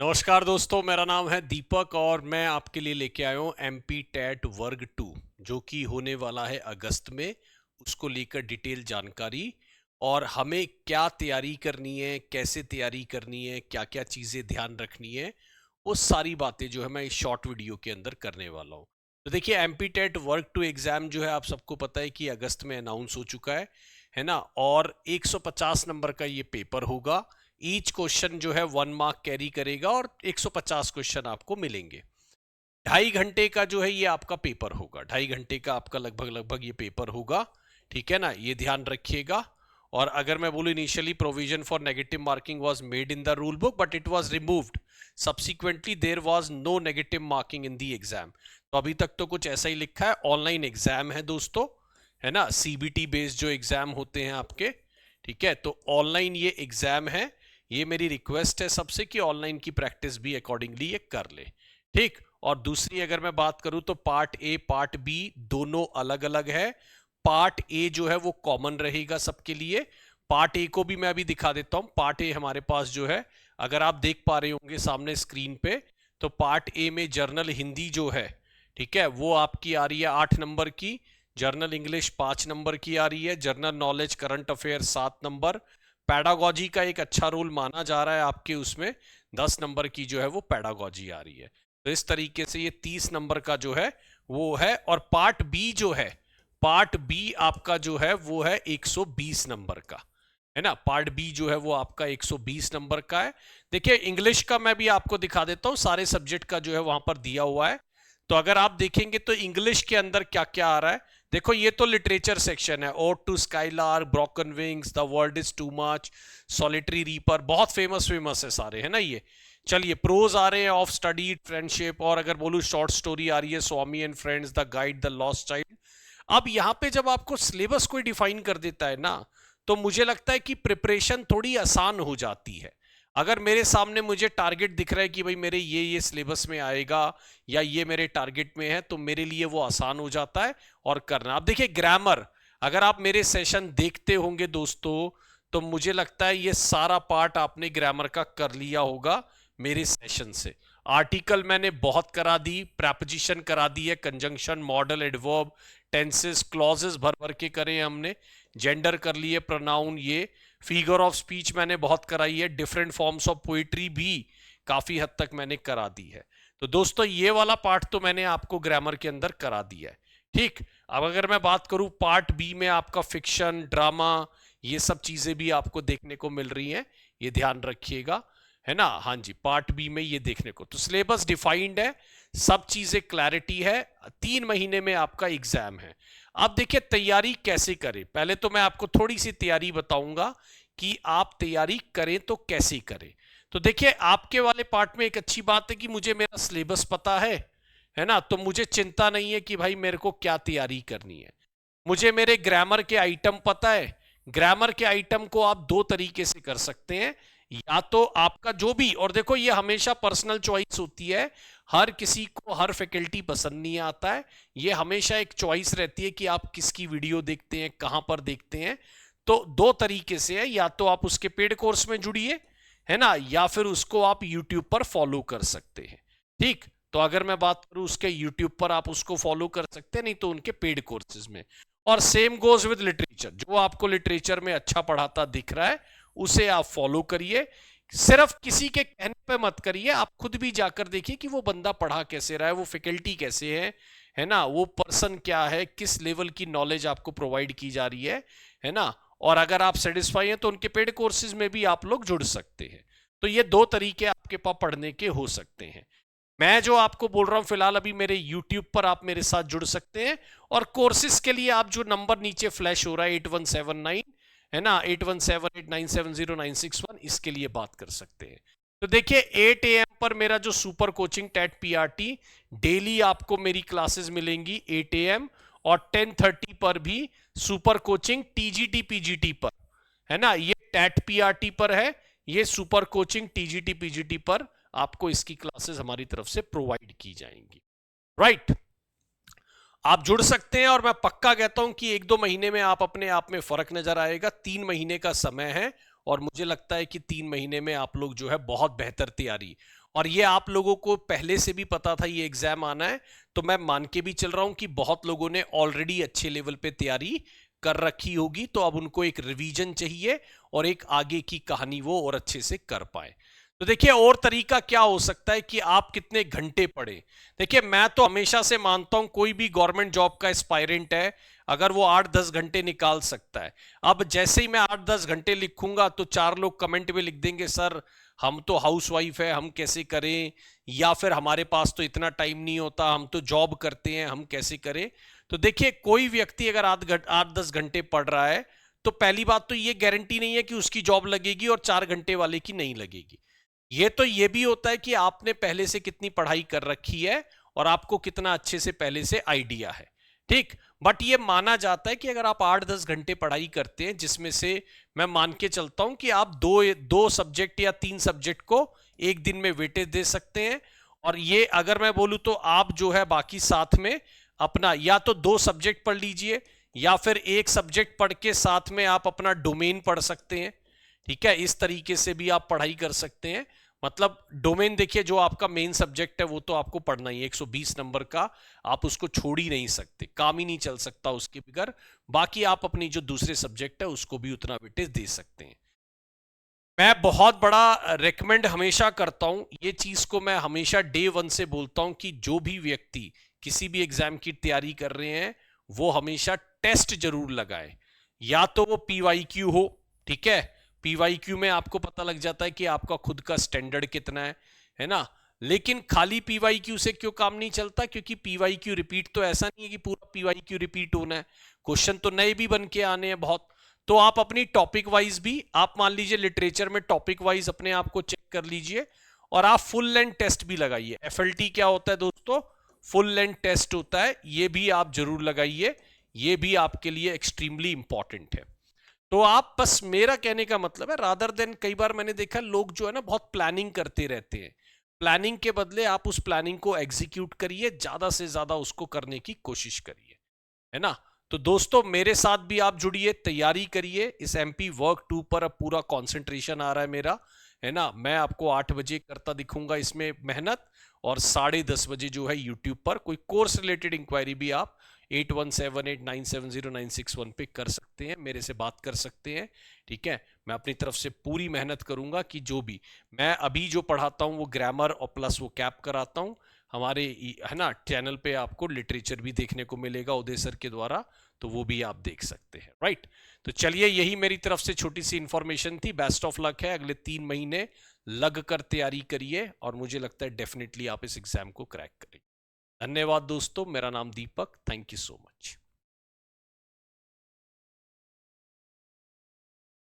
नमस्कार दोस्तों, मेरा नाम है दीपक और मैं आपके लिए लेके आया हूँ एमपी टेट वर्ग 2 जो कि होने वाला है अगस्त में। उसको लेकर डिटेल जानकारी और हमें क्या तैयारी करनी है, कैसे तैयारी करनी है, क्या क्या चीज़ें ध्यान रखनी है, वो सारी बातें जो है मैं इस शॉर्ट वीडियो के अंदर करने वाला हूँ। तो देखिए, एमपी टेट वर्ग 2 एग्ज़ाम जो है आप सबको पता है कि अगस्त में अनाउंस हो चुका है ना। और 150 नंबर का ये पेपर होगा। ईच क्वेश्चन जो है 1 मार्क कैरी करेगा और 150 क्वेश्चन आपको मिलेंगे। 2.5 घंटे का जो है ये आपका पेपर होगा। 2.5 घंटे का आपका लगभग लगभग ये पेपर होगा। ठीक है ना, ये ध्यान रखिएगा। और अगर मैं बोलूं, initially provision for negative marking was made in the rule book but it was removed subsequently. There was no negative marking in the exam. तो अभी तक तो कुछ ऐसा ही लिखा है। ऑनलाइन एग्जाम है दोस्तों, है ना, सीबीटी बेस्ड जो एग्जाम होते हैं आपके। ठीक है, तो ऑनलाइन ये एग्जाम है। ये मेरी रिक्वेस्ट है सबसे कि ऑनलाइन की प्रैक्टिस भी अकॉर्डिंगली ये कर ले। ठीक। और दूसरी अगर मैं बात करूं तो पार्ट ए पार्ट बी दोनों अलग अलग है। पार्ट ए जो है वो कॉमन रहेगा सबके लिए। पार्ट ए को भी मैं अभी दिखा देता हूं। पार्ट ए हमारे पास जो है, अगर आप देख पा रहे होंगे सामने स्क्रीन पे, तो पार्ट ए में जर्नल हिंदी जो है, ठीक है, वो आपकी आ रही है 8 नंबर की। जर्नल इंग्लिश 5 नंबर की आ रही है। General knowledge current affair 7 number. Pedagogy का एक अच्छा रोल माना जा रहा है आपके, उसमें 10 नंबर की जो है वो पैडागॉजी आ रही है। तो इस तरीके से ये 30 नंबर का जो है वो है। और पार्ट बी जो है, पार्ट बी आपका जो है वो है 120 नंबर का, है ना। पार्ट बी जो है वो आपका 120 नंबर का है। देखिए, इंग्लिश का मैं भी आपको दिखा देता हूं, सारे सब्जेक्ट का जो है वहां पर दिया हुआ है। तो अगर आप देखेंगे तो इंग्लिश के अंदर क्या क्या आ रहा है, देखो ये तो लिटरेचर सेक्शन है। Ode to skylark, broken wings, the world is too much, solitary reaper, बहुत फेमस फेमस है सारे, है ना ये। चलिए, प्रोज आ रहे हैं, ऑफ स्टडी, फ्रेंडशिप, और अगर बोलूं शॉर्ट स्टोरी आ रही है, Swami and friends, the guide, the lost child. अब यहां पे जब आपको सिलेबस कोई डिफाइन कर देता है ना, तो मुझे लगता है कि प्रिपरेशन थोड़ी आसान हो जाती है। अगर मेरे सामने मुझे टारगेट दिख रहा है कि भाई मेरे ये सिलेबस में आएगा या ये मेरे टारगेट में है, तो मेरे लिए वो आसान हो जाता है और करना। अब देखिए, ग्रामर, अगर आप मेरे सेशन देखते होंगे दोस्तों, तो मुझे लगता है ये सारा पार्ट आपने ग्रामर का कर लिया होगा मेरे सेशन से। आर्टिकल मैंने बहुत करा दी, प्रेपोजिशन करा दी है, conjunction, model, adverb, tenses, clauses भर भर के करे हमने। जेंडर कर लिए, प्रोनाउन, ये फिगर ऑफ स्पीच मैंने बहुत कराई है। डिफरेंट फॉर्म्स ऑफ पोइट्री भी काफी हद तक मैंने करा दी है। तो दोस्तों, ये वाला पार्ट तो मैंने आपको ग्रामर के अंदर करा दिया है। ठीक। अब अगर मैं बात करूं पार्ट बी में, आपका फिक्शन, ड्रामा, ये सब चीजें भी आपको देखने को मिल रही हैं, ये ध्यान रखिएगा, है ना। हाँ जी, पार्ट बी में ये देखने को, तो सिलेबस डिफाइंड है, सब चीजें क्लैरिटी है। 3 महीने में आपका एग्जाम है। अब देखिए, तैयारी कैसे करें, पहले तो मैं आपको थोड़ी सी तैयारी बताऊंगा कि आप तैयारी करें तो कैसे करें। तो देखिए, आपके वाले पार्ट में एक अच्छी बात है कि मुझे मेरा सिलेबस पता है ना, तो मुझे चिंता नहीं है कि भाई मेरे को क्या तैयारी करनी है। मुझे मेरे ग्रामर के आइटम पता है। ग्रामर के आइटम को आप 2 तरीके से कर सकते हैं। या तो आपका जो भी, और देखो ये हमेशा पर्सनल चॉइस होती है, हर किसी को हर फैकल्टी पसंद नहीं आता है। ये हमेशा एक चॉइस रहती है कि आप किसकी वीडियो देखते हैं, कहां पर देखते हैं। तो 2 तरीके से है, या तो आप उसके पेड कोर्स में जुड़िए, है ना, या फिर उसको आप यूट्यूब पर फॉलो कर सकते हैं। ठीक। तो अगर मैं बात करूं उसके यूट्यूब पर, आप उसको फॉलो कर सकते हैं, नहीं तो उनके पेड कोर्सेज में। और सेम गोज विद लिटरेचर, जो आपको लिटरेचर में अच्छा पढ़ाता दिख रहा है उसे आप फॉलो करिए। सिर्फ किसी के कहने पे मत करिए, आप खुद भी जाकर देखिए कि वो बंदा पढ़ा कैसे रहा है, वो फैकल्टी कैसे है ना, वो पर्सन क्या है, किस लेवल की नॉलेज आपको प्रोवाइड की जा रही है ना। और अगर आप सेटिस्फाई हैं तो उनके पेड कोर्सेज में भी आप लोग जुड़ सकते हैं। तो ये 2 तरीके आपके पास पढ़ने के हो सकते हैं। मैं जो आपको बोल रहा हूं फिलहाल, अभी मेरे YouTube पर आप मेरे साथ जुड़ सकते हैं। और कोर्सेज के लिए आप जो नंबर नीचे फ्लैश हो रहा है 8179, है ना, 8178970961, इसके लिए बात कर सकते हैं। तो देखिए, 8 AM पर मेरा जो super coaching TET PRT, daily आपको मेरी क्लासेस मिलेंगी 8 AM। और 10:30 पर भी सुपर कोचिंग TGT PGT पर, है ना। ये टेट PRT पर है, ये सुपर कोचिंग TGT PGT पर आपको इसकी क्लासेस हमारी तरफ से प्रोवाइड की जाएंगी। राइट। आप जुड़ सकते हैं और मैं पक्का कहता हूं कि 1-2 महीने में आप अपने आप में फर्क नजर आएगा। 3 महीने का समय है और मुझे लगता है कि 3 महीने में आप लोग जो है बहुत बेहतर तैयारी, और ये आप लोगों को पहले से भी पता था ये एग्जाम आना है, तो मैं मान के भी चल रहा हूं कि बहुत लोगों ने ऑलरेडी अच्छे लेवल पे तैयारी कर रखी होगी, तो अब उनको एक रिवीजन चाहिए और एक आगे की कहानी वो और अच्छे से कर पाए। तो देखिए और तरीका क्या हो सकता है कि आप कितने घंटे पढ़े। देखिए मैं तो हमेशा से मानता हूं कोई भी गवर्नमेंट जॉब का एस्पायरेंट है अगर वो 8-10 घंटे निकाल सकता है। अब जैसे ही मैं 8-10 घंटे लिखूंगा तो 4 लोग कमेंट में लिख देंगे सर हम तो हाउसवाइफ है हम कैसे करें, या फिर हमारे पास तो इतना टाइम नहीं होता, हम तो जॉब करते हैं हम कैसे करें। तो देखिए कोई व्यक्ति अगर 8-10 घंटे पढ़ रहा है तो पहली बात तो ये गारंटी नहीं है कि उसकी जॉब लगेगी और 4 घंटे वाले की नहीं लगेगी। ये तो ये भी होता है कि आपने पहले से कितनी पढ़ाई कर रखी है और आपको कितना अच्छे से पहले से आइडिया है, ठीक। बट ये माना जाता है कि अगर आप 8-10 घंटे पढ़ाई करते हैं जिसमें से मैं मान के चलता हूं कि आप दो सब्जेक्ट या 3 सब्जेक्ट को एक दिन में वेटेज दे सकते हैं, और ये अगर मैं बोलूं तो आप जो है बाकी साथ में अपना या तो 2 सब्जेक्ट पढ़ लीजिए या फिर एक सब्जेक्ट पढ़ के साथ में आप अपना डोमेन पढ़ सकते हैं, ठीक है। इस तरीके से भी आप पढ़ाई कर सकते हैं। मतलब डोमेन देखिए जो आपका मेन सब्जेक्ट है वो तो आपको पढ़ना ही है, 120 नंबर का आप उसको छोड़ ही नहीं सकते, काम ही नहीं चल सकता उसके बगैर। बाकी आप अपनी जो दूसरे सब्जेक्ट है उसको भी उतना वेटेज दे सकते हैं। मैं बहुत बड़ा रेकमेंड हमेशा करता हूं, ये चीज को मैं हमेशा डे 1 से बोलता हूं कि जो भी व्यक्ति किसी भी एग्जाम की तैयारी कर रहे हैं वो हमेशा टेस्ट जरूर लगाए, या तो वो पीवाईक्यू हो, ठीक है। पीवाईक्यू में आपको पता लग जाता है कि आपका खुद का स्टैंडर्ड कितना है ना। लेकिन खाली पीवाईक्यू से क्यों काम नहीं चलता, क्योंकि पीवाईक्यू रिपीट तो ऐसा नहीं है कि पूरा पीवाईक्यू रिपीट होना है, क्वेश्चन तो नए भी बन के आने हैं बहुत। तो आप अपनी टॉपिक वाइज भी, आप मान लीजिए लिटरेचर में टॉपिक वाइज अपने आप को चेक कर लीजिए, और आप फुल लेंथ टेस्ट भी लगाइए। एफएलटी क्या होता है दोस्तों, फुल लेंथ टेस्ट होता है, ये भी आप जरूर लगाइए, ये भी आपके लिए एक्सट्रीमली इंपॉर्टेंट है। तो आप बस, मेरा कहने का मतलब है रादर देन, कई बार मैंने देखा लोग जो है ना बहुत प्लानिंग करते रहते हैं, प्लानिंग के बदले आप उस प्लानिंग को एग्जीक्यूट करिए, ज्यादा से ज्यादा उसको करने की कोशिश करिए, है ना। तो दोस्तों मेरे साथ भी आप जुड़िए, तैयारी करिए, इस एमपी वर्क 2 पर अब पूरा कंसंट्रेशन आ रहा है मेरा, है ना। मैं आपको 8 बजे करता दिखूंगा इसमें मेहनत, और 10:30 बजे जो है यूट्यूब पर कोई कोर्स रिलेटेड इंक्वायरी भी आप 8178970961 पे कर सकते हैं, मेरे से बात कर सकते हैं, ठीक है। मैं अपनी तरफ से पूरी मेहनत करूंगा कि जो भी मैं अभी जो पढ़ाता हूं वो ग्रामर और प्लस वो कैप कराता हूं हमारे, है ना, चैनल पे आपको लिटरेचर भी देखने को मिलेगा उदय सर के द्वारा, तो वो भी आप देख सकते हैं, राइट। तो चलिए यही मेरी तरफ से छोटी सी इंफॉर्मेशन थी। बेस्ट ऑफ लक है, अगले 3 महीने लग कर तैयारी करिए और मुझे लगता है डेफिनेटली आप इस एग्जाम को क्रैक करेंगे। धन्यवाद दोस्तों, मेरा नाम दीपक, थैंक यू सो मच।